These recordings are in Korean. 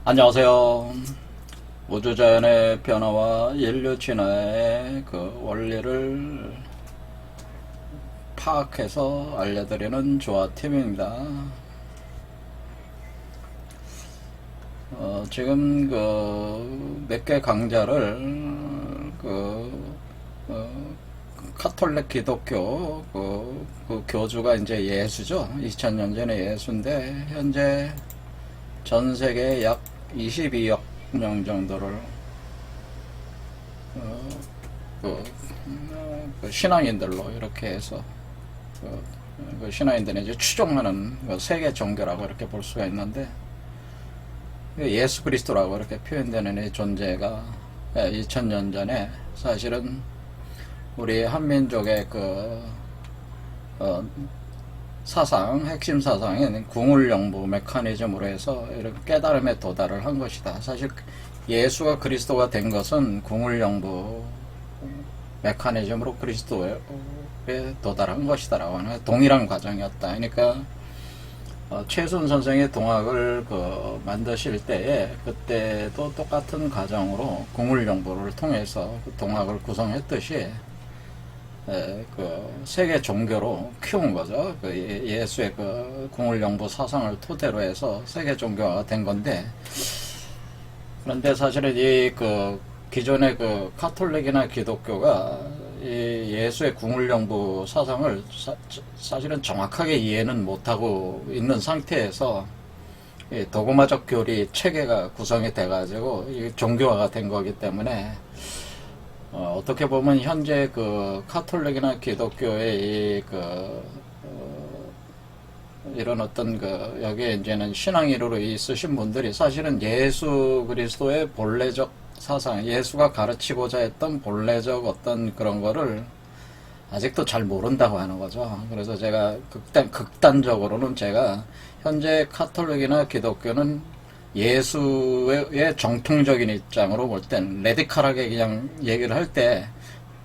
안녕하세요. 우주자연의 변화와 인류 진화의 그 원리를 파악해서 알려드리는 조아팀입니다. 지금 몇 개 강좌를 카톨릭 기독교 그 교주가 이제 예수죠. 2000년 전의 예수인데 현재 전 세계에 약 22억 명 정도를 신앙인들로 이렇게 해서 신앙인들이 이제 추종하는 세계 종교라고 이렇게 볼 수가 있는데, 예수 그리스도라고 이렇게 표현되는 이 존재가 2000년 전에 사실은 우리 한민족의 사상, 핵심 사상인 궁울영부 메커니즘으로 해서 이렇게 깨달음에 도달을 한 것이다. 사실 예수가 그리스도가 된 것은 궁울영부 메커니즘으로 그리스도에 도달한 것이다라고 하는 동일한 과정이었다. 그러니까 최순 선생의 동학을 만드실 때에 그때도 똑같은 과정으로 궁울영부를 통해서 그 동학을 구성했듯이 세계 종교로 키운 거죠. 예수의 궁울영부 사상을 토대로 해서 세계 종교가 된 건데, 그런데 사실은 이 기존의 카톨릭이나 기독교가 이 예수의 궁울영부 사상을 사실은 정확하게 이해는 못하고 있는 상태에서 이 도그마적 교리 체계가 구성이 돼가지고 이 종교화가 된 거기 때문에, 어떻게 보면 현재 카톨릭이나 기독교의 이런 어떤 여기에 이제는 신앙인으로 있으신 분들이 사실은 예수 그리스도의 본래적 사상, 예수가 가르치고자 했던 본래적 어떤 그런 거를 아직도 잘 모른다고 하는 거죠. 그래서 제가 극단적으로는 제가 현재 카톨릭이나 기독교는 예수의 정통적인 입장으로 볼 땐 레디컬하게 그냥 얘기를 할 때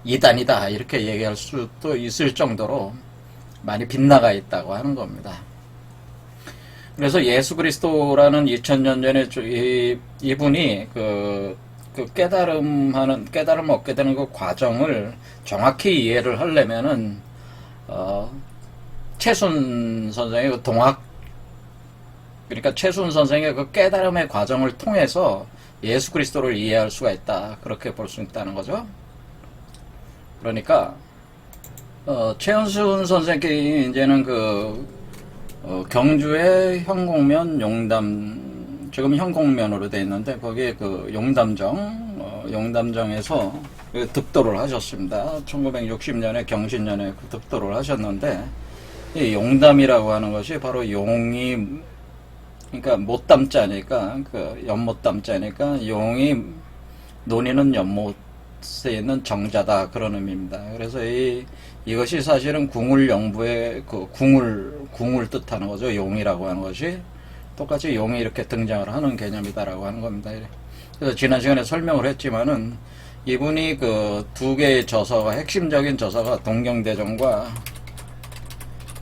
이단이다 이렇게 얘기할 수도 있을 정도로 많이 빗나가 있다고 하는 겁니다. 그래서 예수 그리스도라는 2000년 전에 이분이 깨달음 얻게 되는 그 과정을 정확히 이해를 하려면은 최순 선생의 동학, 그러니까 최순 선생의 깨달음의 과정을 통해서 예수 그리스도를 이해할 수가 있다, 그렇게 볼 수 있다는 거죠. 그러니까 최순 선생께 이제는 경주의 현공면 용담, 지금 현공면으로 되어 있는데 거기에 용담정에서 득도를 하셨습니다. 1960년에 경신년에 득도를 하셨는데, 이 용담이라고 하는 것이 바로 용이, 그러니까 못담자니까 연못담자니까 용이 논이는 연못에 있는 정자다, 그런 의미입니다. 그래서 이것이 사실은 궁울영부의 궁을 뜻하는 거죠. 용이라고 하는 것이 똑같이 용이 이렇게 등장을 하는 개념이다라고 하는 겁니다. 그래서 지난 시간에 설명을 했지만은 이분이 두 개의 저서가, 핵심적인 저서가 동경대전과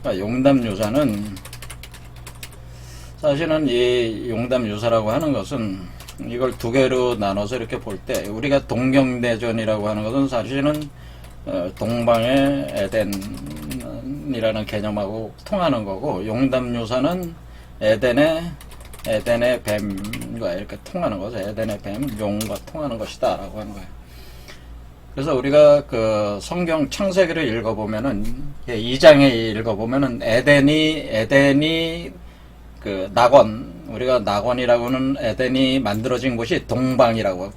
용담유사는, 사실은 이 용담유사라고 하는 것은 이걸 두 개로 나눠서 이렇게 볼 때, 우리가 동경대전이라고 하는 것은 사실은 동방의 에덴이라는 개념하고 통하는 거고, 용담유사는 에덴의 뱀과 이렇게 통하는 거죠. 에덴의 뱀, 용과 통하는 것이다 라고 하는 거예요. 그래서 우리가 성경 창세기를 읽어보면은, 2장에 읽어보면은 에덴이 낙원, 우리가 낙원이라고는 에덴이 만들어진 곳이 동방이라고,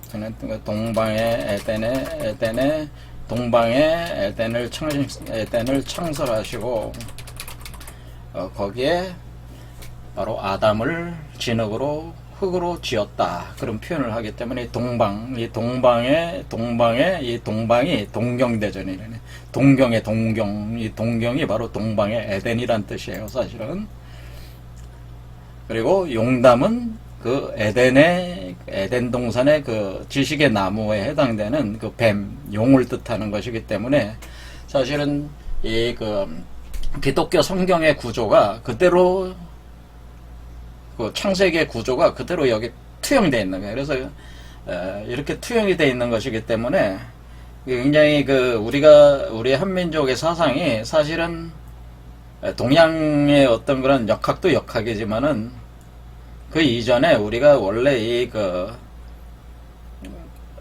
동방의 동방의 에덴을 창설하시고, 거기에 바로 아담을 진흙으로, 흙으로 지었다, 그런 표현을 하기 때문에 이 동방이 동경대전이라네. 동경의 동경, 이 동경이 바로 동방의 에덴이란 뜻이에요, 사실은. 그리고 용담은 에덴 동산의 지식의 나무에 해당되는 뱀, 용을 뜻하는 것이기 때문에, 사실은 이 기독교 성경의 구조가 그대로, 창세기의 구조가 그대로 여기 투영되어 있는 거예요. 그래서 이렇게 투영이 되어 있는 것이기 때문에 굉장히 우리 한민족의 사상이 사실은 동양의 어떤 그런 역학도 역학이지만은 그 이전에 우리가 원래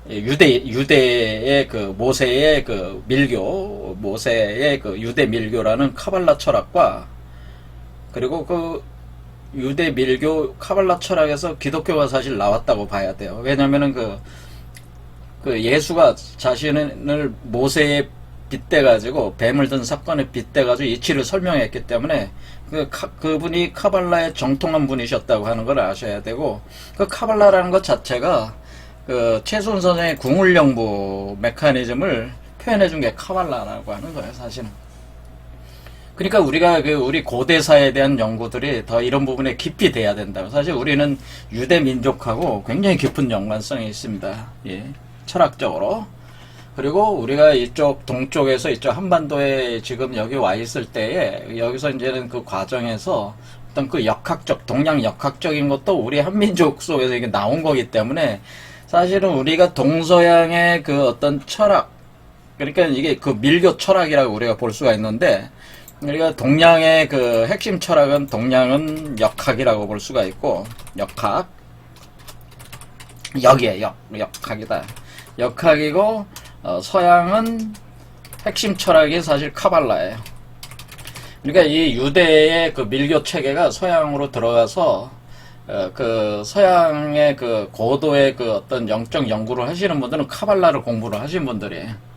유대의 모세의 모세의 유대 밀교라는 카발라 철학과, 그리고 유대 밀교 카발라 철학에서 기독교가 사실 나왔다고 봐야 돼요. 왜냐면은 예수가 자신을 모세에 빗대가지고, 뱀을 든 사건에 빗대가지고 이치를 설명했기 때문에 그분이 카발라의 정통한 분이셨다고 하는 걸 아셔야 되고, 카발라라는 것 자체가 최순 선생의 궁울영부 메커니즘을 표현해준 게 카발라라고 하는 거예요, 사실은. 그러니까 우리가 우리 고대사에 대한 연구들이 더 이런 부분에 깊이 돼야 된다. 사실 우리는 유대 민족하고 굉장히 깊은 연관성이 있습니다. 예, 철학적으로. 그리고 우리가 이쪽 동쪽에서 이쪽 한반도에 지금 여기 와 있을 때에, 여기서 이제는 그 과정에서 어떤 역학적, 동양 역학적인 것도 우리 한민족 속에서 이게 나온 거기 때문에, 사실은 우리가 동서양의 어떤 철학, 그러니까 이게 밀교 철학이라고 우리가 볼 수가 있는데, 우리가 동양의 핵심 철학은, 동양은 역학이라고 볼 수가 있고, 역학. 역학이다. 역학이고, 서양은 핵심 철학이 사실 카발라예요. 그러니까 이 유대의 밀교 체계가 서양으로 들어가서, 서양의 고도의 어떤 영적 연구를 하시는 분들은 카발라를 공부를 하신 분들이에요.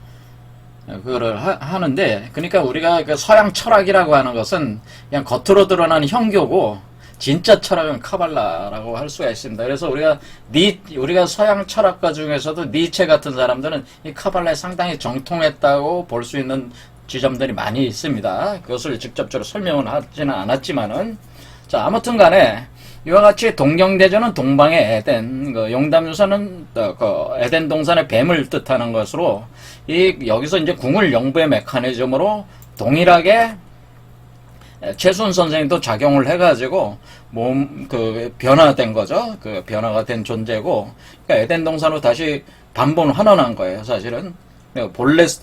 그거를 하는데, 그러니까 우리가 서양 철학이라고 하는 것은 그냥 겉으로 드러나는 형교고, 진짜 철학은 카발라라고 할 수가 있습니다. 그래서 우리가 서양 철학가 중에서도 니체 같은 사람들은 이 카발라에 상당히 정통했다고 볼 수 있는 지점들이 많이 있습니다. 그것을 직접적으로 설명은 하지는 않았지만은, 자, 아무튼 간에 이와 같이 동경대전은 동방의 에덴, 용담유사는 에덴 동산의 뱀을 뜻하는 것으로, 여기서 이제 궁울영부의 메커니즘으로 동일하게 최순 선생님도 작용을 해가지고 변화된 거죠. 변화가 된 존재고, 그러니까 에덴 동산으로 다시 반본환원한 거예요, 사실은.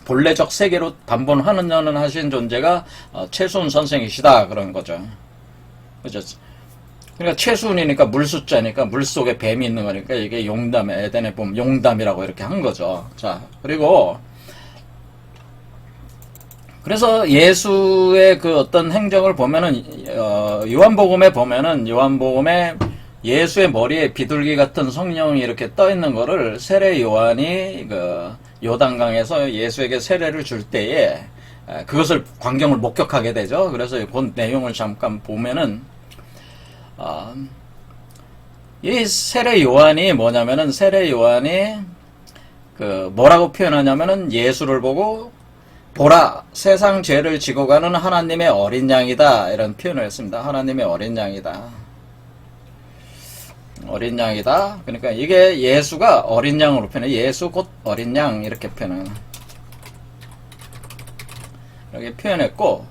본래적 세계로 반본환원 하신 존재가 최순 선생이시다, 그런 거죠. 그죠? 그러니까 최순이니까 물숫자니까 물속에 뱀이 있는 거니까 이게 용담에, 에덴에 보면 용담이라고 이렇게 한 거죠. 자, 그리고 그래서 예수의 어떤 행적을 보면은, 요한복음에 보면은, 요한복음에 예수의 머리에 비둘기 같은 성령이 이렇게 떠 있는 거를 세례 요한이 요단강에서 예수에게 세례를 줄 때에 그것을 광경을 목격하게 되죠. 그래서 그 내용을 잠깐 보면은, 이 세례 요한이 뭐냐면은, 세례 요한이 뭐라고 표현하냐면은, 예수를 보고 보라, 세상 죄를 지고 가는 하나님의 어린 양이다, 이런 표현을 했습니다. 하나님의 어린 양이다. 어린 양이다. 그러니까 이게 예수가 어린 양으로 표현해. 예수 곧 어린 양, 이렇게 표현해요. 이렇게 표현했고,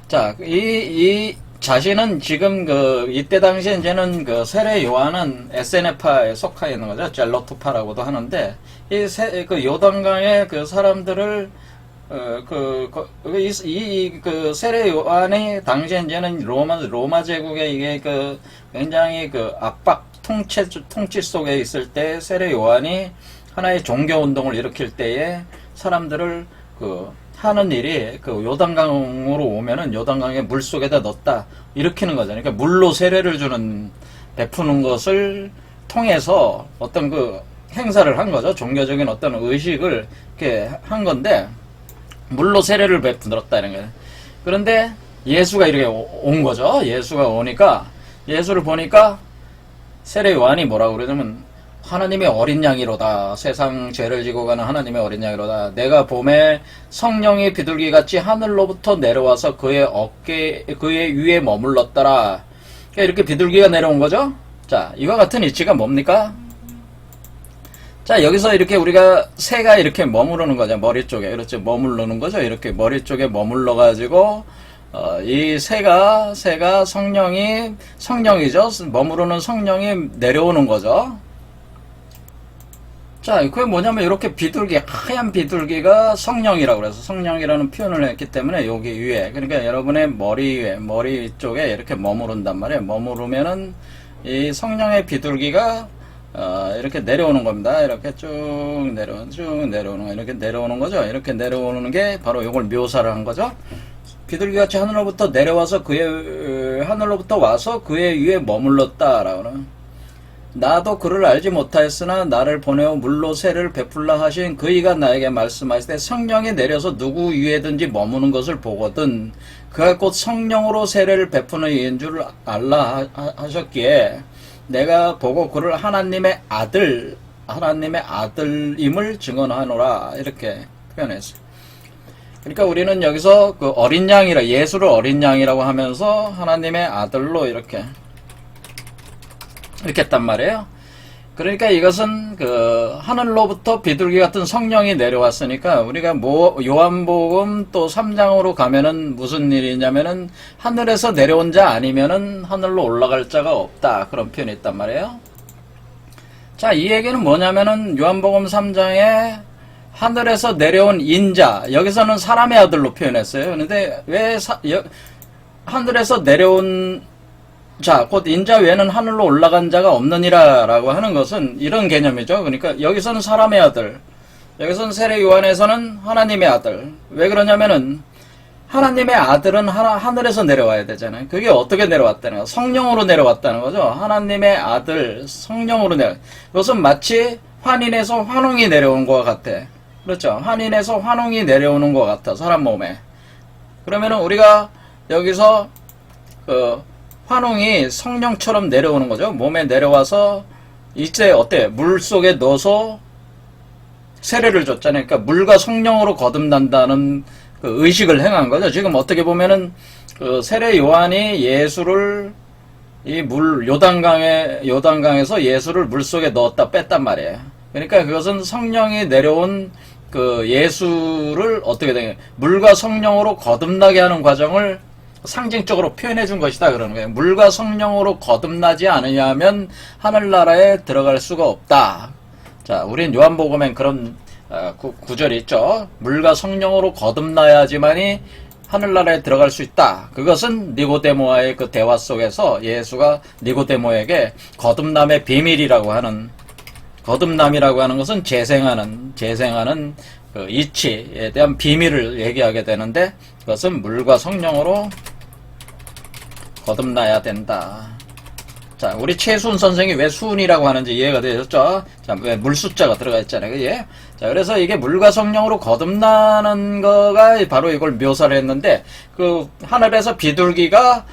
자, 이 자신은 지금 이때 당시에 이제는 세례 요한은 SNF파에 속해 있는 거죠. 젤로토파라고도 하는데, 요단강의 사람들을 세례 요한이 당시에 이제는 로마 제국의 이게 굉장히 압박 통치 속에 있을 때 세례 요한이 하나의 종교 운동을 일으킬 때에 사람들을 하는 일이 요단강으로 오면은 요단강의 물 속에다 넣었다, 일으키는 거잖아요. 그러니까 물로 세례를 베푸는 것을 통해서 어떤 행사를 한 거죠. 종교적인 어떤 의식을 이렇게 한 건데, 물로 세례를 베풀었다, 이런 거예요. 그런데 예수가 이렇게 온 거죠. 예수가 오니까, 예수를 보니까 세례 요한이 뭐라고 그러냐면, 하나님의 어린 양이로다. 세상 죄를 지고 가는 하나님의 어린 양이로다. 내가 봄에 성령이 비둘기같이 하늘로부터 내려와서 그의 위에 머물렀더라. 그러니까 이렇게 비둘기가 내려온 거죠. 자, 이와 같은 이치가 뭡니까? 자, 여기서 이렇게 우리가 새가 이렇게 머무르는 거죠. 머리 쪽에. 그렇죠. 머무르는 거죠. 이렇게 머리 쪽에 머물러가지고, 이 새가 성령이죠. 머무르는 성령이 내려오는 거죠. 자, 그게 뭐냐면 이렇게 비둘기, 하얀 비둘기가 성령이라고 그래서 성령이라는 표현을 했기 때문에 여기 위에, 그러니까 여러분의 머리 위에, 머리 쪽에 이렇게 머무른단 말이에요. 머무르면은 이 성령의 비둘기가 이렇게 내려오는 겁니다. 이렇게 쭉 내려오는 거, 이렇게 내려오는 거죠. 이렇게 내려오는 게 바로 이걸 묘사를 한 거죠. 비둘기같이 하늘로부터 내려와서 하늘로부터 와서 그의 위에 머물렀다라고는. 나도 그를 알지 못하였으나 나를 보내어 물로 새를 베풀라 하신 그이가 나에게 말씀하시되 성령이 내려서 누구 위에든지 머무는 것을 보거든 그가 곧 성령으로 세례를 베푸는 이인 줄 알라 하셨기에 내가 보고 그를 하나님의 아들임을 증언하노라 이렇게 표현했어요. 그러니까 우리는 여기서 그 어린 양이라 예수를 어린 양이라고 하면서 하나님의 아들로 이렇게 했단 말이에요. 그러니까 이것은 그 하늘로부터 비둘기 같은 성령이 내려왔으니까 우리가 요한복음 또 3장으로 가면은 무슨 일이냐면은 하늘에서 내려온 자 아니면은 하늘로 올라갈 자가 없다 그런 표현이 있단 말이에요. 자, 이 얘기는 뭐냐면은 요한복음 3장에 하늘에서 내려온 인자, 여기서는 사람의 아들로 표현했어요. 그런데 왜 하늘에서 내려온 자, 곧 인자 외에는 하늘로 올라간 자가 없느니라 라고 하는 것은 이런 개념이죠. 그러니까 여기서는 사람의 아들, 여기서는 세례 요한에서는 하나님의 아들. 왜 그러냐면은 하나님의 아들은 하늘에서 내려와야 되잖아요. 그게 어떻게 내려왔다는 거? 성령으로 내려왔다는 거죠. 하나님의 아들, 성령으로 이것은 마치 환인에서 환웅이 내려온 것과 같아. 그렇죠. 환인에서 환웅이 내려오는 것 같아. 사람 몸에. 그러면은 우리가 여기서 환웅이 성령처럼 내려오는 거죠. 몸에 내려와서 이제 어때? 물 속에 넣어서 세례를 줬잖아요. 그러니까 물과 성령으로 거듭난다는 그 의식을 행한 거죠. 지금 어떻게 보면은 그 세례 요한이 예수를 이 요단강에서 예수를 물 속에 넣었다 뺐단 말이에요. 그러니까 그것은 성령이 내려온 그 예수를 어떻게 되냐? 물과 성령으로 거듭나게 하는 과정을 상징적으로 표현해 준 것이다 그러는 거예요. 물과 성령으로 거듭나지 않으냐 하면 하늘나라에 들어갈 수가 없다. 자, 우린 요한복음엔 그런 구절이 있죠. 물과 성령으로 거듭나야지만이 하늘나라에 들어갈 수 있다. 그것은 니고데모와의 그 대화 속에서 예수가 니고데모에게 거듭남의 비밀이라고 하는, 거듭남이라고 하는 것은 재생하는 그 이치에 대한 비밀을 얘기하게 되는데 그것은 물과 성령으로 거듭나야 된다. 자, 우리 최수훈 선생이 왜 수훈이라고 하는지 이해가 되셨죠? 자, 왜 물 숫자가 들어가 있잖아요. 그게? 자, 그래서 이게 물과 성령으로 거듭나는 거가 바로 이걸 묘사를 했는데, 그, 하늘에서 비둘기가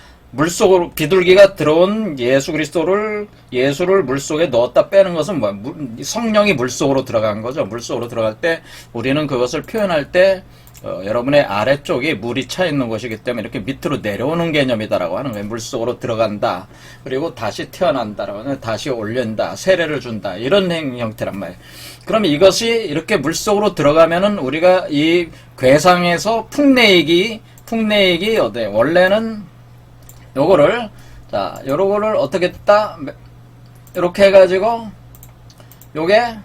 들어온 예수를 물속에 넣었다 빼는 것은 뭐야? 성령이 물속으로 들어간 거죠. 물속으로 들어갈 때, 우리는 그것을 표현할 때, 여러분의 아래쪽이 물이 차 있는 곳이기 때문에 이렇게 밑으로 내려오는 개념이다라고 하는 거예요. 물속으로 들어간다. 그리고 다시 태어난다라고 하는, 다시 올린다. 세례를 준다. 이런 형태란 말이에요. 그럼 이것이 이렇게 물속으로 들어가면은 우리가 이 괴상에서 풍내익이 어때? 원래는 요거를 어떻게 했다? 이렇게 해가지고 요게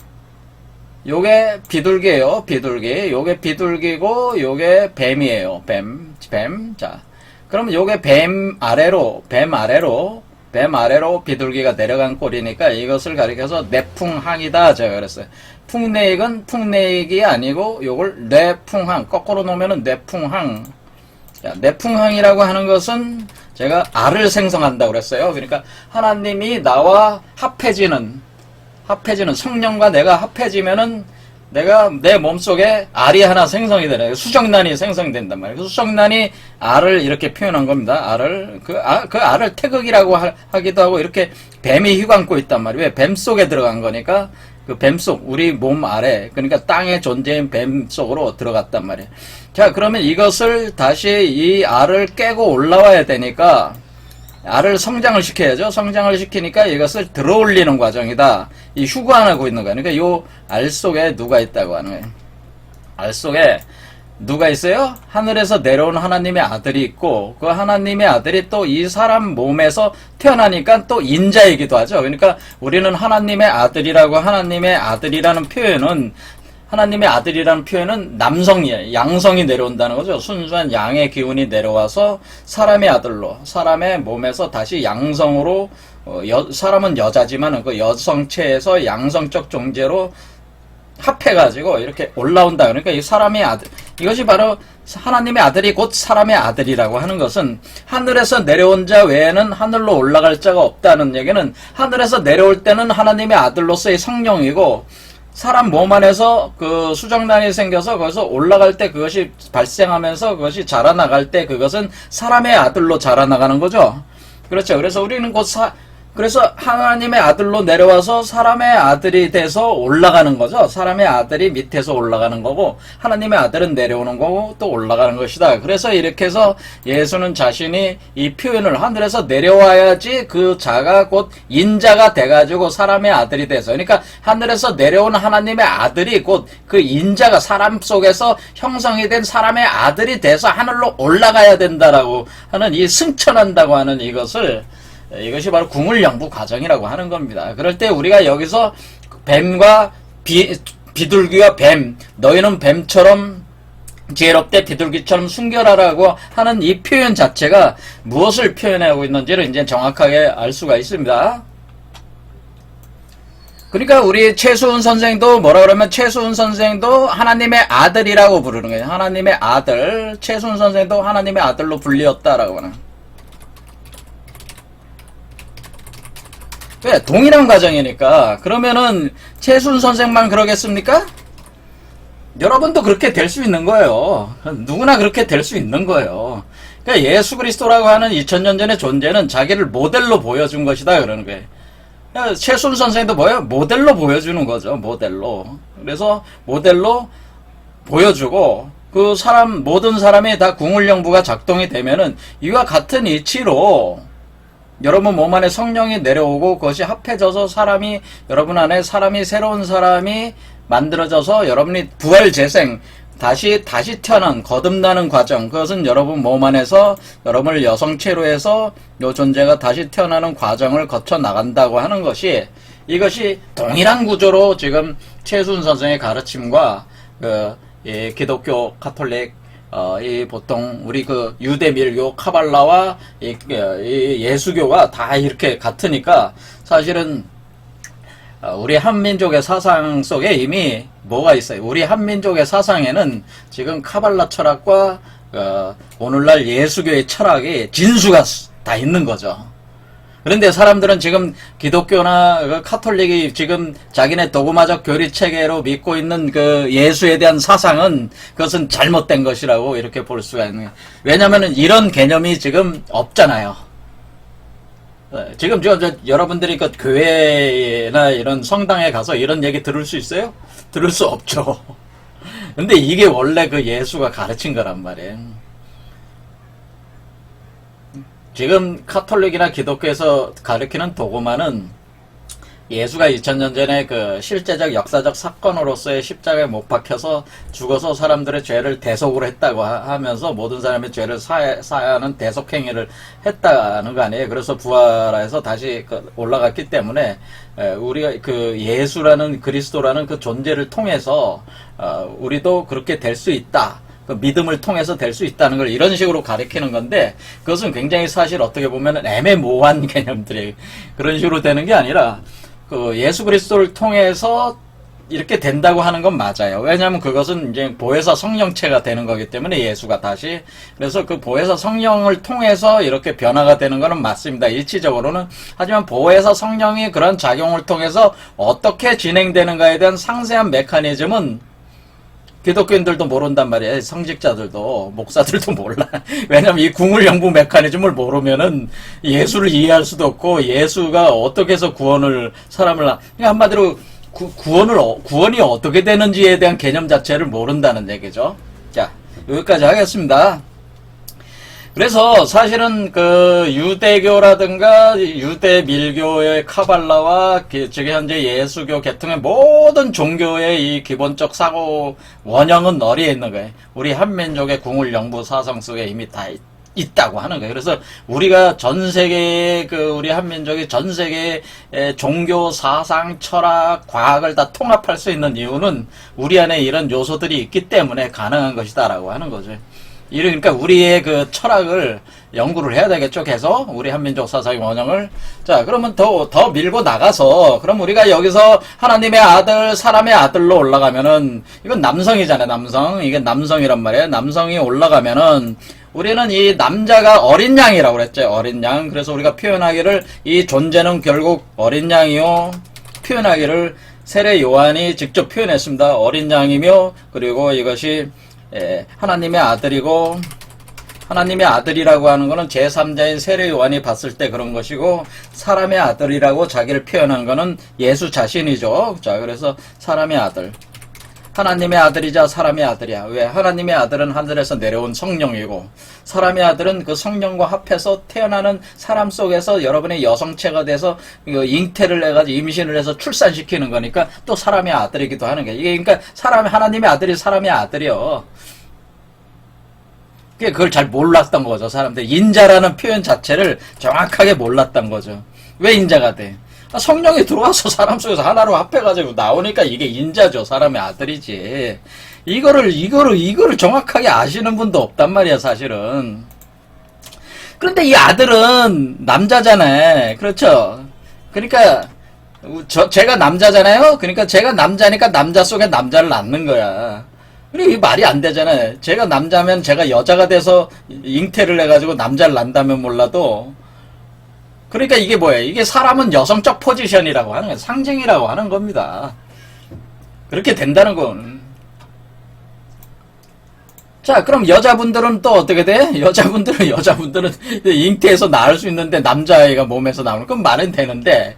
비둘기예요. 비둘기. 요게 비둘기고 요게 뱀이에요. 뱀. 자, 그럼 요게 뱀 아래로 비둘기가 내려간 꼴이니까 이것을 가리켜서 내풍항이다 제가 그랬어요. 풍내익은 풍내익이 아니고 요걸 내풍항, 거꾸로 놓으면은 내풍항. 자, 내풍항이라고 하는 것은 제가 알을 생성한다고 그랬어요. 그러니까 하나님이 나와 합해지는 성령과 내가 합해지면은 내가 내 몸속에 알이 하나 생성이 되네. 수정란이 생성된단 말이에요. 수정란이 알을 이렇게 표현한 겁니다. 알을 그 알을 태극이라고 하기도 하고 이렇게 뱀이 휘감고 있단 말이에요. 왜? 뱀 속에 들어간 거니까 그 뱀 속, 우리 몸 아래, 그러니까 땅에 존재인 뱀 속으로 들어갔단 말이에요. 자, 그러면 이것을 다시 이 알을 깨고 올라와야 되니까 알을 성장을 시켜야죠. 성장을 시키니까 이것을 들어올리는 과정이다. 이 휴관하고 있는 거야. 그러니까 요 알 속에 누가 있다고 하는 거예요. 알 속에 누가 있어요? 하늘에서 내려온 하나님의 아들이 있고 그 하나님의 아들이 또 이 사람 몸에서 태어나니까 또 인자이기도 하죠. 그러니까 우리는 하나님의 아들이라고 하나님의 아들이라는 표현은 하나님의 아들이라는 표현은 남성이에요. 양성이 내려온다는 거죠. 순수한 양의 기운이 내려와서 사람의 아들로 사람의 몸에서 다시 양성으로 사람은 여자지만 그 여성체에서 양성적 존재로 합해가지고 이렇게 올라온다. 그러니까 이 사람의 아들, 이것이 바로 하나님의 아들이 곧 사람의 아들이라고 하는 것은 하늘에서 내려온 자 외에는 하늘로 올라갈 자가 없다는 얘기는 하늘에서 내려올 때는 하나님의 아들로서의 성령이고 사람 몸 안에서 그 수정란이 생겨서 거기서 올라갈 때 그것이 발생하면서 그것이 자라나갈 때 그것은 사람의 아들로 자라나가는 거죠. 그렇죠. 그래서 우리는 그래서 하나님의 아들로 내려와서 사람의 아들이 돼서 올라가는 거죠. 사람의 아들이 밑에서 올라가는 거고 하나님의 아들은 내려오는 거고 또 올라가는 것이다. 그래서 이렇게 해서 예수는 자신이 이 표현을 하늘에서 내려와야지 그 자가 곧 인자가 돼가지고 사람의 아들이 돼서 그러니까 하늘에서 내려온 하나님의 아들이 곧 그 인자가 사람 속에서 형성이 된 사람의 아들이 돼서 하늘로 올라가야 된다라고 하는 이 승천한다고 하는 이것이 바로 궁을영부 과정이라고 하는 겁니다. 그럴 때 우리가 여기서 뱀과 비둘기와 뱀, 너희는 뱀처럼 지혜롭되 비둘기처럼 순결하라고 하는 이 표현 자체가 무엇을 표현하고 있는지를 이제 정확하게 알 수가 있습니다. 그러니까 우리 최수훈 선생도 뭐라 그러면 최수훈 선생도 하나님의 아들이라고 부르는 거예요. 하나님의 아들, 최수훈 선생도 하나님의 아들로 불리었다라고 하는. 왜? 동일한 과정이니까. 그러면은 최순 선생만 그러겠습니까? 여러분도 그렇게 될 수 있는 거예요. 누구나 그렇게 될 수 있는 거예요. 그러니까 예수 그리스도라고 하는 2000년 전의 존재는 자기를 모델로 보여준 것이다 그러는 거예요. 최순 선생도 뭐예요? 모델로 보여주는 거죠. 모델로. 그래서 모델로 보여주고 그 사람 모든 사람이 다 궁을영부가 작동이 되면은 이와 같은 이치로 여러분 몸 안에 성령이 내려오고 그것이 합해져서 여러분 안에 새로운 사람이 만들어져서 여러분이 부활재생, 다시 태어난, 거듭나는 과정, 그것은 여러분 몸 안에서 여러분을 여성체로 해서 이 존재가 다시 태어나는 과정을 거쳐 나간다고 하는 이것이 동일한 구조로 지금 최순 선생의 가르침과 이 기독교 카톨릭 보통 우리 유대 밀교 카발라와 예수교가 다 이렇게 같으니까 사실은 우리 한민족의 사상 속에 이미 뭐가 있어요? 우리 한민족의 사상에는 지금 카발라 철학과 오늘날 예수교의 철학이 진수가 다 있는 거죠. 그런데 사람들은 지금 기독교나 카톨릭이 지금 자기네 도구마적 교리 체계로 믿고 있는 그 예수에 대한 사상은 그것은 잘못된 것이라고 이렇게 볼 수가 있는 거예요. 왜냐면은 이런 개념이 지금 없잖아요. 지금 여러분들이 그 교회나 이런 성당에 가서 이런 얘기 들을 수 있어요? 들을 수 없죠. 근데 이게 원래 그 예수가 가르친 거란 말이에요. 지금 카톨릭이나 기독교에서 가르치는 도구마는 예수가 2000년 전에 그 실제적 역사적 사건으로서의 십자가에 못 박혀서 죽어서 사람들의 죄를 대속으로 했다고 하면서 모든 사람의 죄를 사야 하는 대속행위를 했다는 거 아니에요. 그래서 부활해서 다시 올라갔기 때문에 우리가 그 예수라는 그리스도라는 그 존재를 통해서 우리도 그렇게 될 수 있다. 그 믿음을 통해서 될 수 있다는 걸 이런 식으로 가르치는 건데 그것은 굉장히 사실 어떻게 보면 애매모호한 개념들이 그런 식으로 되는 게 아니라 그 예수 그리스도를 통해서 이렇게 된다고 하는 건 맞아요. 왜냐하면 그것은 이제 보혜사 성령체가 되는 거기 때문에 예수가 다시 그래서 그 보혜사 성령을 통해서 이렇게 변화가 되는 거는 맞습니다. 일치적으로는. 하지만 보혜사 성령이 그런 작용을 통해서 어떻게 진행되는가에 대한 상세한 메커니즘은 기독교인들도 모른단 말이에요. 성직자들도 목사들도 몰라. 왜냐면 이 궁을영부 메커니즘을 모르면은 예수를 이해할 수도 없고 예수가 어떻게 해서 사람을 그러니까 한마디로 구원이 어떻게 되는지에 대한 개념 자체를 모른다는 얘기죠. 자, 여기까지 하겠습니다. 그래서 사실은 그 유대교라든가 유대 밀교의 카발라와 지금 현재 예수교 계통의 모든 종교의 이 기본적 사고 원형은 어디에 있는 거예요? 우리 한민족의 궁을 영부 사상 속에 이미 다 있다고 하는 거예요. 그래서 우리가 전 세계의 우리 한민족이 전 세계의 종교, 사상, 철학, 과학을 다 통합할 수 있는 이유는 우리 안에 이런 요소들이 있기 때문에 가능한 것이다라고 하는 거죠. 그러니까 우리의 그 철학을 연구를 해야 되겠죠. 계속 우리 한민족 사상의 원형을. 자, 그러면 더 밀고 나가서 그럼 우리가 여기서 하나님의 아들, 사람의 아들로 올라가면은 이건 남성이잖아요. 남성. 이게 남성이란 말이에요. 남성이 올라가면은 우리는 이 남자가 어린 양이라고 그랬죠. 어린 양. 그래서 우리가 표현하기를 이 존재는 결국 어린 양이요. 표현하기를 세례 요한이 직접 표현했습니다. 어린 양이며 그리고 이것이 하나님의 아들이고, 하나님의 아들이라고 하는 것은 제3자인 세례 요한이 봤을 때 그런 것이고, 사람의 아들이라고 자기를 표현한 것은 예수 자신이죠. 자, 그래서 사람의 아들. 하나님의 아들이자 사람의 아들이야. 왜? 하나님의 아들은 하늘에서 내려온 성령이고, 사람의 아들은 그 성령과 합해서 태어나는 사람 속에서 여러분의 여성체가 돼서 잉태를 해가지고 임신을 해서 출산시키는 거니까 또 사람의 아들이기도 하는 거야. 이게 그러니까 하나님의 아들이 사람의 아들이요. 그걸 잘 몰랐던 거죠. 사람들이 인자라는 표현 자체를 정확하게 몰랐던 거죠. 왜 인자가 돼? 성령이 들어와서 사람 속에서 하나로 합해가지고 나오니까 이게 인자죠. 사람의 아들이지. 이거를 정확하게 아시는 분도 없단 말이야, 사실은. 그런데 이 아들은 남자잖아요. 그렇죠? 그러니까, 제가 남자잖아요? 그러니까 제가 남자니까 남자 속에 남자를 낳는 거야. 그리고 이 말이 안 되잖아요. 제가 남자면 제가 여자가 돼서 잉태를 해가지고 남자를 낳는다면 몰라도, 그러니까 이게 뭐예요? 이게 사람은 여성적 포지션이라고 하는 거예요. 상징이라고 하는 겁니다. 그렇게 된다는 건. 자, 그럼 여자분들은 또 어떻게 돼? 여자분들은 잉태해서 낳을 수 있는데 남자아이가 몸에서 나오는 건 말은 되는데,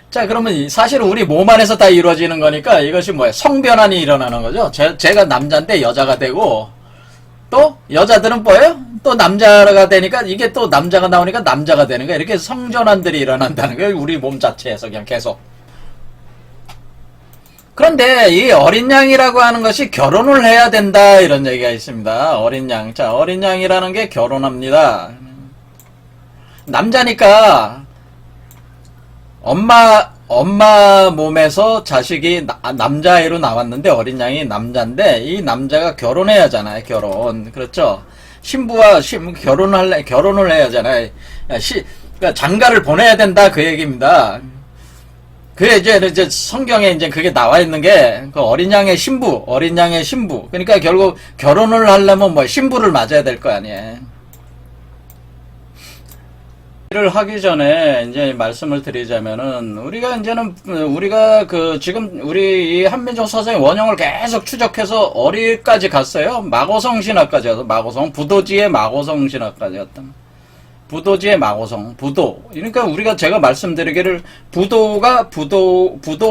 자, 그러면 사실은 우리 몸 안에서 다 이루어지는 거니까 이것이 뭐예요? 성변환이 일어나는 거죠. 제가 남자인데 여자가 되고, 또 여자들은 뭐예요? 또 남자가 되니까 이게 또 남자가 나오니까 남자가 되는 거예요. 이렇게 성전환들이 일어난다는 거예요. 우리 몸 자체에서 그냥 계속. 그런데 이 어린 양이라고 하는 것이 결혼을 해야 된다 이런 얘기가 있습니다. 어린 양. 자, 어린 양이라는 게 결혼합니다. 남자니까 엄마 몸에서 자식이 남자아이로 나왔는데 어린 양이 남자인데 이 남자가 결혼해야 하잖아요. 결혼. 그렇죠? 결혼을 해야 하잖아요. 그러니까 장가를 보내야 된다 그 얘기입니다. 그래 이제 성경에 이제 그게 나와 있는 게 그 어린 양의 신부. 그러니까 결국 결혼을 하려면 뭐 신부를 맞아야 될 거 아니에요. 를 하기 전에 이제 말씀을 드리자면은 우리가 지금 우리 이 한민족 사상의 원형을 계속 추적해서 어디까지 갔어요? 마고성 신화까지 가서 부도지의 마고성 신화까지 갔다. 부도지의 마고성, 부도. 그러니까 우리가 제가 말씀드리기를 부도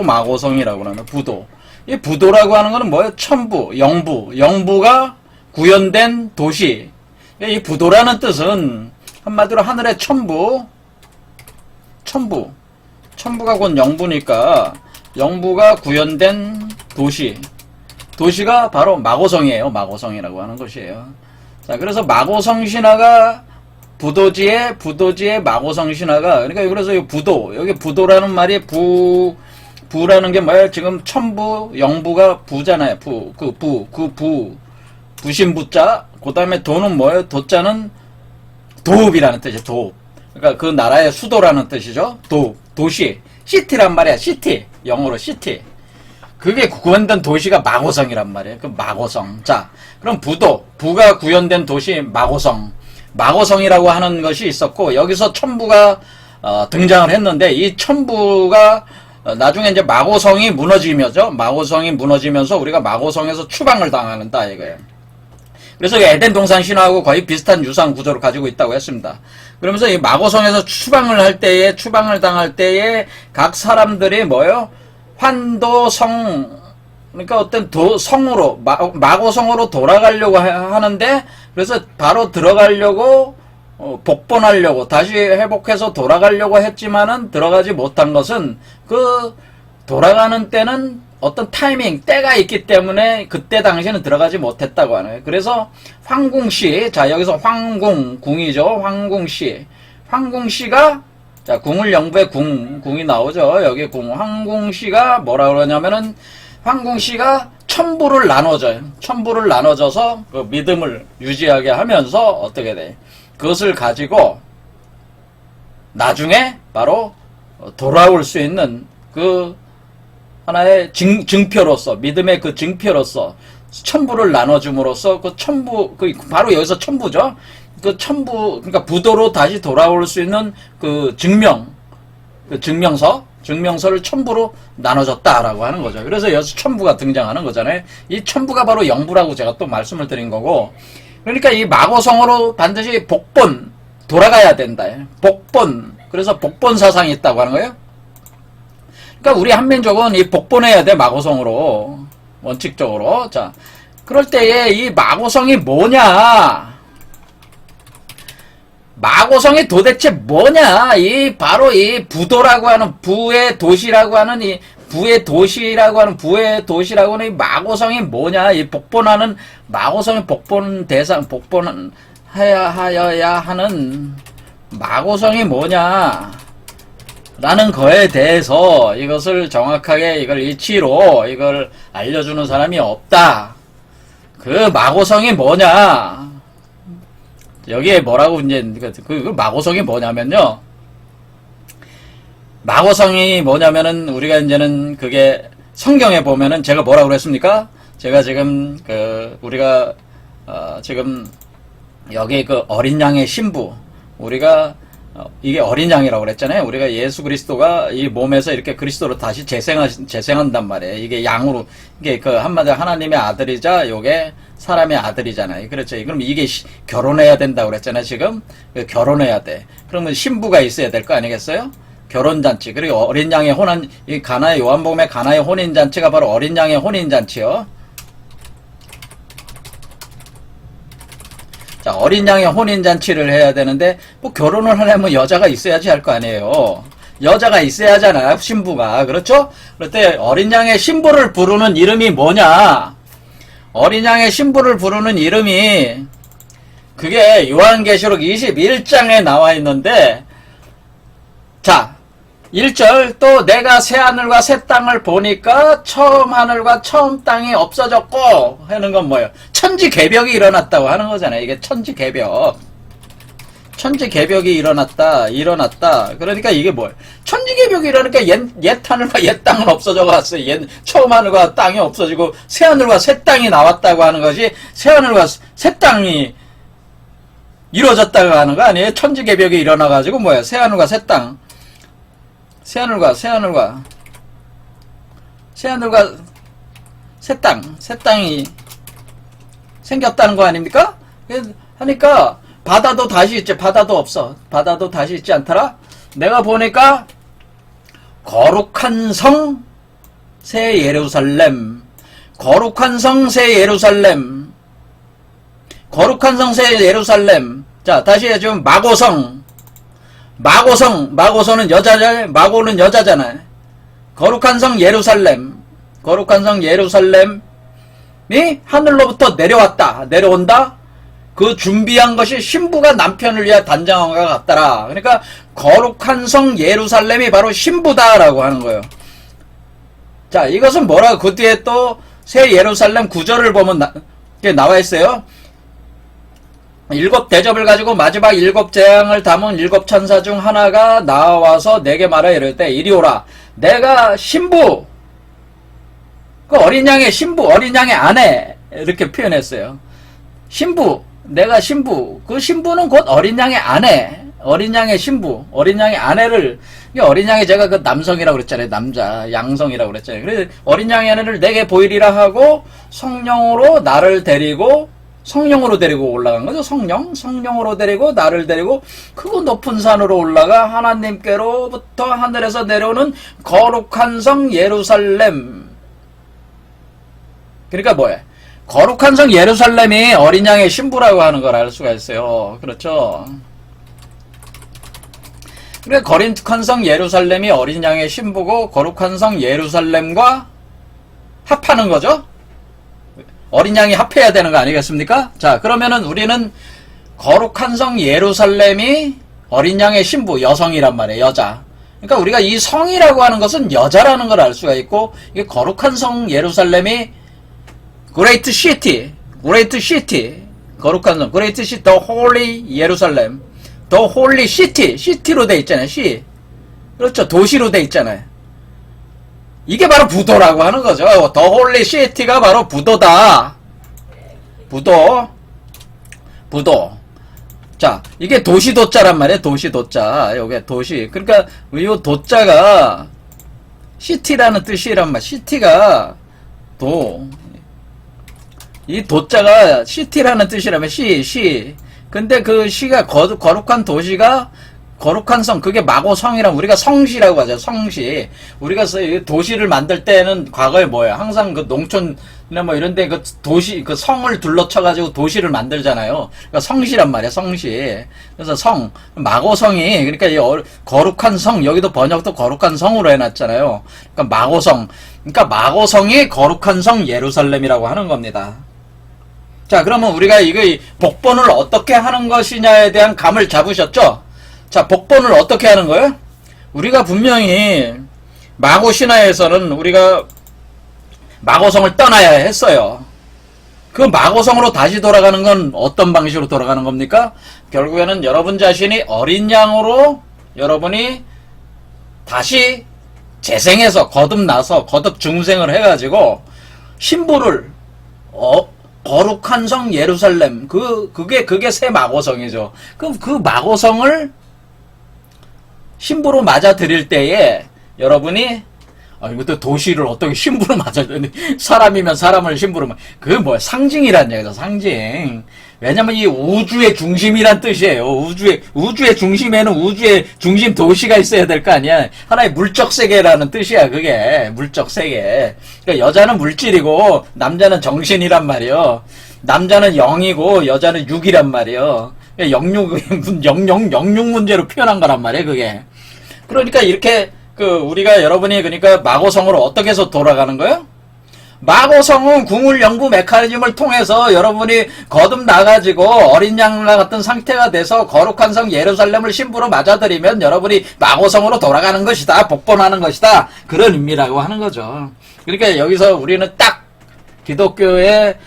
마고성이라고 하는 부도. 이 부도라고 하는 거는 뭐예요? 첨부, 영부가 구현된 도시. 이 부도라는 뜻은 한마디로 하늘의 첨부가 곧 영부니까 영부가 구현된 도시가 바로 마고성이에요. 마고성이라고 하는 것이에요. 자, 그래서 마고성 신화가 부도지의 마고성 신화가 그래서 이 부도, 여기 부도라는 말이 부라는 게 뭐예요? 지금 첨부, 영부가 부잖아요. 부신부자. 그 다음에 도는 뭐예요? 도자는 도읍이라는 뜻이에요. 도읍. 그러니까 그 나라의 수도라는 뜻이죠. 도시. 시티란 말이야. 시티. 영어로 시티. 그게 구현된 도시가 마고성이란 말이에요. 그 마고성. 자, 그럼 부가 구현된 도시 마고성이라고 하는 것이 있었고 여기서 첨부가 등장을 했는데 이 첨부가 나중에 이제 마고성이 무너지면서 우리가 마고성에서 추방을 당한다 이거예요. 그래서 에덴 동산 신화하고 거의 비슷한 유사한 구조를 가지고 있다고 했습니다. 그러면서 이 마고성에서 추방을 당할 때에 각 사람들이 뭐예요? 환도성, 그러니까 어떤 성으로, 마고성으로 돌아가려고 하는데, 그래서 바로 들어가려고 복본하려고 다시 회복해서 돌아가려고 했지만은 들어가지 못한 것은 그 돌아가는 때는 어떤 타이밍, 때가 있기 때문에 그때 당시에는 들어가지 못했다고 하는 거예요. 그래서 황궁씨, 자 여기서 궁이죠. 황궁씨가 자 궁을 영부에 궁이 나오죠. 여기 황궁씨가 뭐라 그러냐면은 황궁씨가 천부를 나눠줘요. 천부를 나눠줘서 그 믿음을 유지하게 하면서 어떻게 돼? 그것을 가지고 나중에 바로 돌아올 수 있는 그 하나의 증표로서, 믿음의 그 증표로서 천부를 나눠줌으로써 그 천부, 바로 여기서 천부죠. 그 천부, 그러니까 부도로 다시 돌아올 수 있는 그 증명서를 천부로 나눠줬다라고 하는 거죠. 그래서 여기서 천부가 등장하는 거잖아요. 이 천부가 바로 영부라고 제가 또 말씀을 드린 거고, 그러니까 이 마고성으로 반드시 복본, 돌아가야 된다. 복본, 그래서 복본 사상이 있다고 하는 거예요. 그러니까 우리 한민족은 이 복본해야 돼, 마고성으로. 원칙적으로. 자, 그럴 때에 이 마고성이 뭐냐? 마고성이 도대체 뭐냐? 바로 이 부도라고 하는, 부의 도시라고 하는 이 마고성이 뭐냐? 이 복본하는, 마고성이 복본하여야 하는 마고성이 뭐냐? 라는 거에 대해서 이것을 정확하게 이걸 이치로 이걸 알려주는 사람이 없다. 그 마고성이 뭐냐? 여기에 뭐라고 이제 그 마고성이 뭐냐면요. 마고성이 뭐냐면은 우리가 이제는 그게 성경에 보면은 제가 뭐라고 그랬습니까? 제가 지금 우리가 지금 여기 그 어린 양의 신부 우리가 이게 어린 양이라고 그랬잖아요. 우리가 예수 그리스도가 이 몸에서 이렇게 그리스도로 다시 재생한단 말이에요. 이게 양으로, 이게 그 한마디로 하나님의 아들이자 요게 사람의 아들이잖아요. 그렇죠. 그럼 이게 결혼해야 된다고 그랬잖아요. 지금 결혼해야 돼. 그러면 신부가 있어야 될 거 아니겠어요? 결혼잔치. 그리고 어린 양의 이 요한복음의 가나의 혼인잔치가 바로 어린 양의 혼인잔치요. 자, 어린 양의 혼인잔치를 해야 되는데, 뭐, 결혼을 하려면 여자가 있어야지 할 거 아니에요. 여자가 있어야 하잖아요, 신부가. 그렇죠? 그럴 때, 어린 양의 신부를 부르는 이름이 뭐냐? 어린 양의 신부를 부르는 이름이, 그게 요한계시록 21장에 나와 있는데, 자, 1절, 또 내가 새 하늘과 새 땅을 보니까 처음 하늘과 처음 땅이 없어졌고 하는 건 뭐예요? 천지개벽이 일어났다고 하는 거잖아요. 이게 천지개벽. 천지개벽이 일어났다. 그러니까 이게 뭐예요? 천지개벽이 일어나니까 옛 하늘과 옛 땅은 없어져 갔어요. 처음 하늘과 땅이 없어지고 새 하늘과 새 땅이 나왔다고 하는 것이 새 하늘과 새 땅이 이루어졌다고 하는 거 아니에요? 천지개벽이 일어나가지고 뭐예요? 새 하늘과 새 땅. 새 땅이 생겼다는 거 아닙니까? 하니까 바다도 다시 있지. 바다도 없어. 바다도 다시 있지 않더라? 내가 보니까 거룩한 성 새 예루살렘, 거룩한 성 새 예루살렘. 자, 다시 지금 마고성은 여자잖아요. 거룩한 성 예루살렘이 하늘로부터 내려온다. 그 준비한 것이 신부가 남편을 위해 단장한 것과 같더라. 그러니까 거룩한 성 예루살렘이 바로 신부다라고 하는 거예요. 자, 이것은 뭐라고 그 뒤에 또 새 예루살렘 구절을 보면 나와 있어요. 7 대접을 가지고 마지막 7 재앙을 담은 7 천사 중 하나가 나와서 내게 말하여 이럴 때 이리 오라. 내가 신부, 그 어린 양의 신부, 어린 양의 아내 이렇게 표현했어요. 신부, 내가 신부. 그 신부는 곧 어린 양의 아내, 어린 양의 신부, 어린 양의 아내를, 어린 양이 제가 그 남성이라고 그랬잖아요. 남자, 양성이라고 그랬잖아요. 그래서 어린 양의 아내를 내게 보이리라 하고 성령으로 나를 데리고 올라간 거죠. 성령으로 데리고 나를 데리고 그 높은 산으로 올라가 하나님께로부터 하늘에서 내려오는 거룩한 성 예루살렘. 그러니까 뭐예요? 거룩한 성 예루살렘이 어린 양의 신부라고 하는 걸 알 수가 있어요. 그렇죠? 그래, 거룩한 성 예루살렘이 어린 양의 신부고 거룩한 성 예루살렘과 합하는 거죠. 어린 양이 합해야 되는 거 아니겠습니까? 자, 그러면은 우리는 거룩한 성 예루살렘이 어린 양의 신부, 여성이란 말이에요. 여자. 그러니까 우리가 이 성이라고 하는 것은 여자라는 걸 알 수가 있고, 이게 거룩한 성 예루살렘이 Great City, 거룩한 성, Great City, The Holy Jerusalem, The Holy City, city로 돼 있잖아요. 시. 그렇죠. 도시로 돼 있잖아요. 이게 바로 부도라고 하는 거죠. The Holy City가 바로 부도다. 부도. 자, 이게 도시도자란 말이에요. 도시도자. 요게 도시. 그러니까 이 도자가 시티라는 뜻이란 말. 시티가 이 도자가 시티라는 뜻이라면 시. 근데 그 시가 거룩한 도시가 거룩한 성, 그게 마고성이랑 우리가 성시라고 하죠. 성시. 우리가 도시를 만들 때는 과거에 뭐예요? 항상 그 농촌이나 뭐 이런데 그 도시, 그 성을 둘러쳐가지고 도시를 만들잖아요. 그러니까 성시란 말이에요. 성시. 그래서 성, 마고성이, 그러니까 이 거룩한 성, 여기도 번역도 거룩한 성으로 해놨잖아요. 그러니까 마고성. 그러니까 마고성이 거룩한 성 예루살렘이라고 하는 겁니다. 자, 그러면 우리가 이거 복본을 어떻게 하는 것이냐에 대한 감을 잡으셨죠? 자, 복본을 어떻게 하는 거예요? 우리가 분명히 마고 신화에서는 우리가 마고성을 떠나야 했어요. 그 마고성으로 다시 돌아가는 건 어떤 방식으로 돌아가는 겁니까? 결국에는 여러분 자신이 어린 양으로 여러분이 다시 재생해서 거듭나서 거듭 중생을 해가지고 신부를 거룩한 성 예루살렘 그게 새 마고성이죠. 그럼 그 마고성을 신부로 맞아 드릴 때에 여러분이 이것도 도시를 어떻게 신부로 맞아 드리니 사람이면 사람을 신부로 그게 뭐야? 상징이란 얘기죠. 상징. 왜냐면 이 우주의 중심이란 뜻이에요. 우주의 중심에는 우주의 중심 도시가 있어야 될 거 아니야. 하나의 물적 세계라는 뜻이야. 그게 물적 세계. 그러니까 여자는 물질이고 남자는 정신이란 말이요. 남자는 영이고 여자는 육이란 말이요. 영육 문제로 표현한 거란 말이에요. 그게. 그러니까 이렇게 우리가 여러분이 그러니까 마고성으로 어떻게 해서 돌아가는 거예요? 마고성은 궁울영부 메커니즘을 통해서 여러분이 거듭 나가지고 어린 양과 같은 상태가 돼서 거룩한 성 예루살렘을 신부로 맞아들이면 여러분이 마고성으로 돌아가는 것이다. 복본하는 것이다. 그런 의미라고 하는 거죠. 그러니까 여기서 우리는 딱 기독교의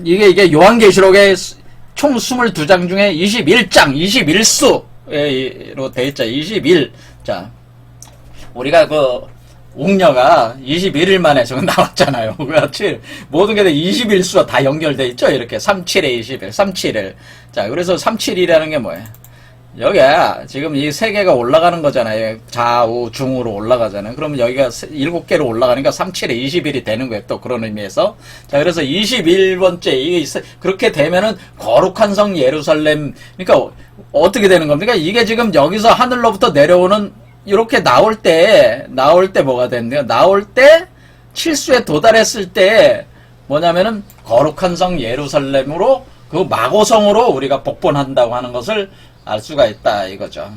이게 요한계시록의 총 22장 중에 21장, 21수로 돼 있죠. 21. 자, 우리가 옥녀가 21일 만에 저거 나왔잖아요. 그렇지? 모든 게 다 21수와 다 연결돼 있죠. 이렇게 37에 21, 37일. 자, 그래서 37이라는 게 뭐예요? 여기야 지금 이 세 개가 올라가는 거잖아요. 좌우 중으로 올라가잖아요. 그러면 여기가 7개로 올라가니까 37에 20일이 되는 거예요. 또 그런 의미에서. 자, 그래서 21번째 이게 그렇게 되면은 거룩한 성 예루살렘. 그러니까 어떻게 되는 겁니까? 이게 지금 여기서 하늘로부터 내려오는 이렇게 나올 때 뭐가 되는데요? 나올 때 칠수에 도달했을 때 뭐냐면은 거룩한 성 예루살렘으로 그 마고성으로 우리가 복본한다고 하는 것을 알 수가 있다 이거죠.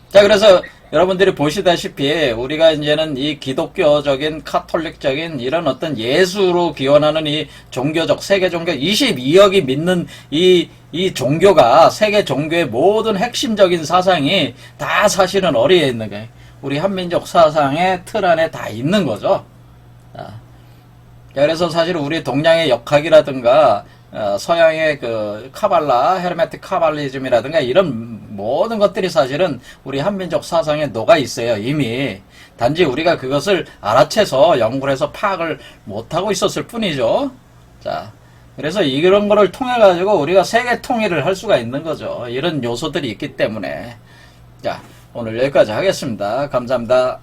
자, 그래서 여러분들이 보시다시피 우리가 이제는 이 기독교적인 카톨릭적인 이런 어떤 예수로 기원하는 이 종교적 세계 종교 22억이 믿는 이 종교가 세계 종교의 모든 핵심적인 사상이 다 사실은 어디에 있는 게 우리 한민족 사상의 틀 안에 다 있는 거죠. 자, 그래서 사실 우리 동양의 역학이라든가 서양의 카발라, 헤르메틱 카발리즘이라든가 이런 모든 것들이 사실은 우리 한민족 사상에 녹아 있어요, 이미. 단지 우리가 그것을 알아채서 연구를 해서 파악을 못하고 있었을 뿐이죠. 자, 그래서 이런 거를 통해가지고 우리가 세계 통일을 할 수가 있는 거죠. 이런 요소들이 있기 때문에. 자, 오늘 여기까지 하겠습니다. 감사합니다.